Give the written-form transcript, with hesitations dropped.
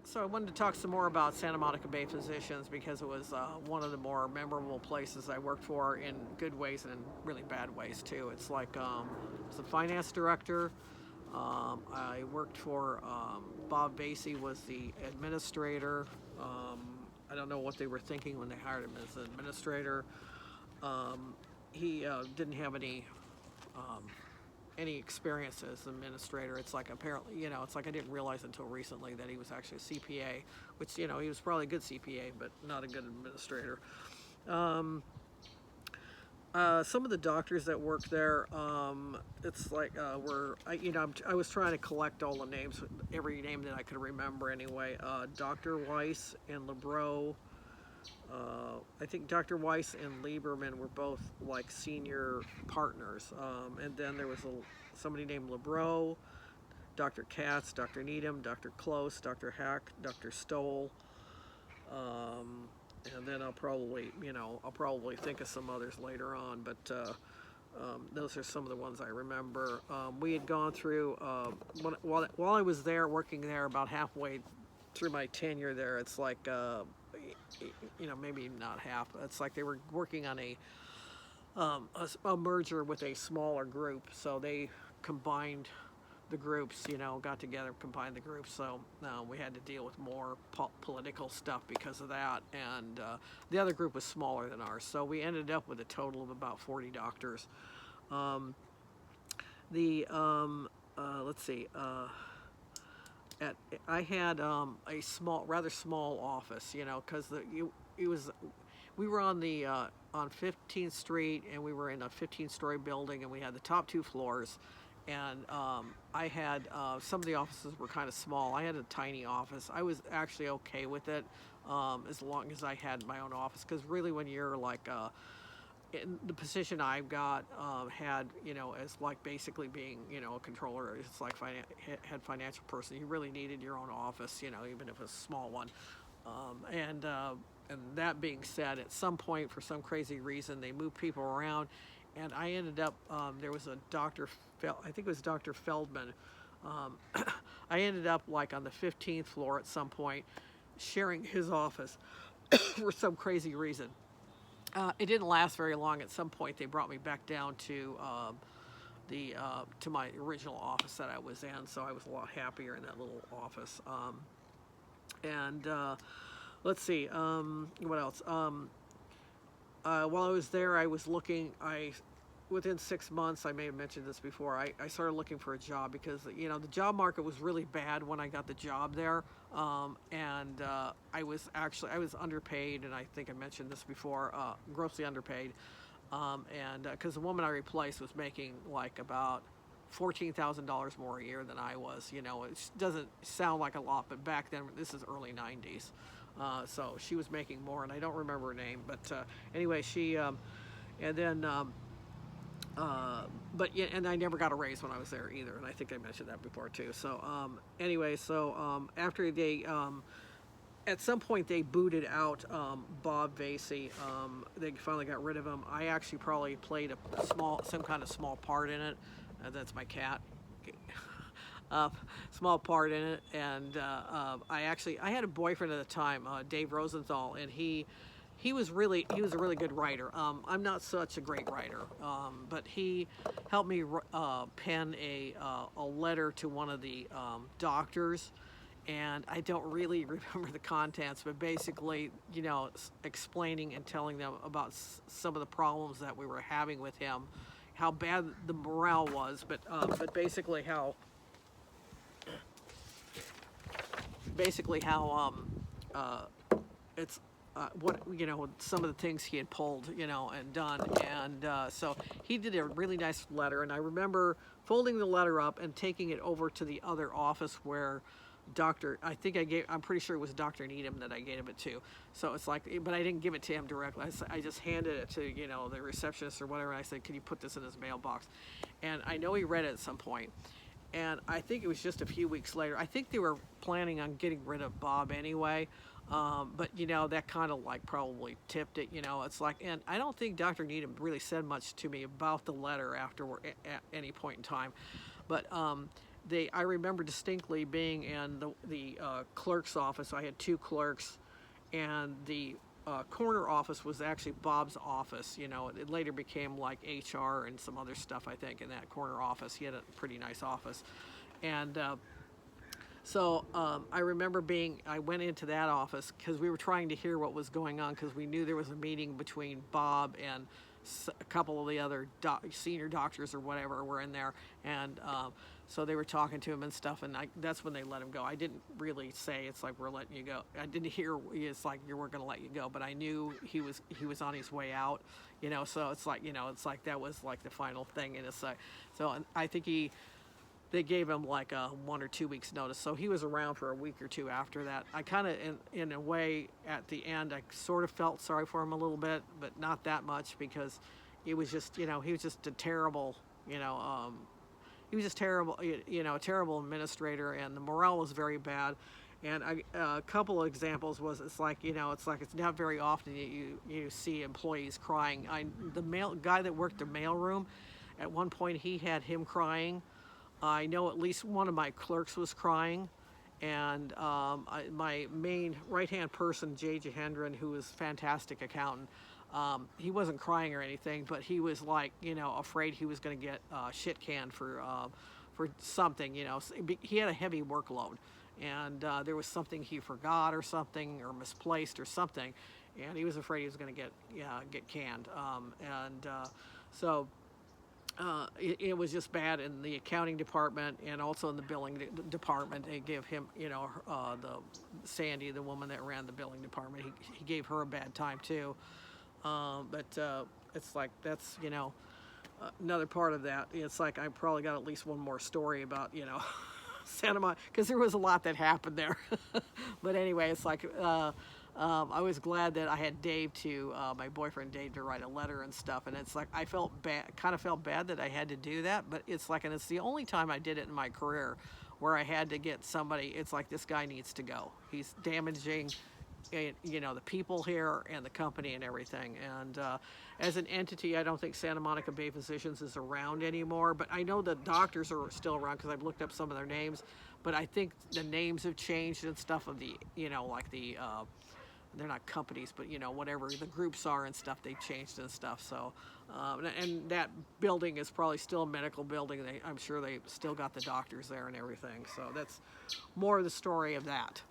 So I wanted to talk some more about Santa Monica Bay Physicians because it was one of the more memorable places I worked for in good ways and in really bad ways too. It's like as a finance director, I worked for Bob Vasey was the administrator. I don't know what they were thinking when they hired him as an administrator. He didn't have any experience as an administrator. It's like apparently, it's like I didn't realize until recently that he was actually a CPA, which, he was probably a good CPA, but not a good administrator. Some of the doctors that work there, it's like I was trying to collect all the names, every name that I could remember anyway. Dr. Weiss and LeBreau. I think Dr. Weiss and Leiberman were both like senior partners, and then there was somebody named LeBreau, Dr. Katz, Dr. Needham, Dr. Close, Dr. Hack, Dr. Stoll, and then I'll probably think of some others later on, but those are some of the ones I remember. We had gone through while I was there, working there, about halfway through my tenure there. It's like maybe not half. It's like they were working on a merger with a smaller group, so they combined the groups, got together, combined the groups, so we had to deal with more political stuff because of that, and the other group was smaller than ours, so we ended up with a total of about 40 doctors. Let's see, I had a rather small office, because we were on 15th Street, and we were in a 15-story building, and we had the top 2 floors, and I had some of the offices were kind of small. I had a tiny office. I was actually okay with it as long as I had my own office, because really when you're like in the position I got, had, as like basically being, a controller, it's like head financial person, you really needed your own office, even if it was a small one. And that being said, at some point, for some crazy reason, they moved people around, and I ended up, there was a I think it was Dr. Feldman. I ended up like on the 15th floor at some point, sharing his office for some crazy reason. It didn't last very long. At some point, they brought me back down to to my original office that I was in, so I was a lot happier in that little office. Let's see, what else? While I was there, I was looking. Within 6 months, I may have mentioned this before, I started looking for a job because, the job market was really bad when I got the job there. I was underpaid, and I think I mentioned this before, grossly underpaid. Because the woman I replaced was making like about $14,000 more a year than I was. It doesn't sound like a lot, but back then, this is early 90s. So she was making more, and I don't remember her name. But anyway, she, and then, but yeah, and I never got a raise when I was there either, and I think I mentioned that before too. So after they, at some point they booted out Bob Vasey. They finally got rid of him. I actually probably played some kind of small part in it. That's my cat. Small part in it, and I had a boyfriend at the time, Dave Rosenthal, and he was a really good writer. I'm not such a great writer, but he helped me pen a letter to one of the doctors, and I don't really remember the contents, but basically, explaining and telling them about some of the problems that we were having with him, how bad the morale was, but basically how it's what some of the things he had pulled and done, and so he did a really nice letter, and I remember folding the letter up and taking it over to the other office where I'm pretty sure it was Dr. Needham that I gave it to. So it's like, but I didn't give it to him directly. I just handed it to the receptionist or whatever, and I said, can you put this in his mailbox? And I know he read it at some point. And I think it was just a few weeks later. I think they were planning on getting rid of Bob anyway. But that kind of like probably tipped it. It's like, and I don't think Dr. Needham really said much to me about the letter afterward at any point in time. But I remember distinctly being in the clerk's office. I had two clerks, and the corner office was actually Bob's office. You know, it later became like HR and some other stuff, I think, in that corner office. He had a pretty nice office. And so I remember I went into that office because we were trying to hear what was going on, because we knew there was a meeting between Bob and a couple of the other senior doctors or whatever were in there. And so they were talking to him and stuff, and that's when they let him go. I didn't really say, it's like, we're letting you go. I didn't hear, it's like, we're going to let you go, but I knew he was on his way out, you know. So it's like, you know, it's like that was like the final thing. And it's like, so I think they gave him like a 1 or 2 weeks notice. So he was around for a week or two after that. I kind of, in a way, at the end, I sort of felt sorry for him a little bit, but not that much, because it was just, you know, he was just a terrible, you know, he was just terrible, you know, a terrible administrator, and the morale was very bad. And a couple of examples was, it's like, you know, it's not very often you see employees crying. The guy that worked the mailroom, at one point he had him crying. I know at least one of my clerks was crying, and my main right-hand person, Jay Jahendran, who was a fantastic accountant, he wasn't crying or anything, but he was like, you know, afraid he was going to get shit canned for something, you know. He had a heavy workload, and there was something he forgot or something, or misplaced or something, and he was afraid he was going to get canned. So it was just bad in the accounting department, and also in the billing department. They gave him, you know, Sandy, the woman that ran the billing department, he gave her a bad time too. But it's like, that's, you know, another part of that. It's like, I probably got at least one more story about, you know, Santa Monica, because there was a lot that happened there. But anyway, it's like, I was glad that I had Dave my boyfriend Dave, to write a letter and stuff. And it's like, I kind of felt bad that I had to do that, but it's like, and it's the only time I did it in my career where I had to get somebody. It's like, this guy needs to go. He's damaging, you know, the people here and the company and everything. And as an entity, I don't think Santa Monica Bay Physicians is around anymore, but I know the doctors are still around, because I've looked up some of their names. But I think the names have changed and stuff of the, you know, like the they're not companies, but, you know, whatever the groups are and stuff, they changed and stuff. So and that building is probably still a medical building. I'm sure they still got the doctors there and everything. So that's more of the story of that.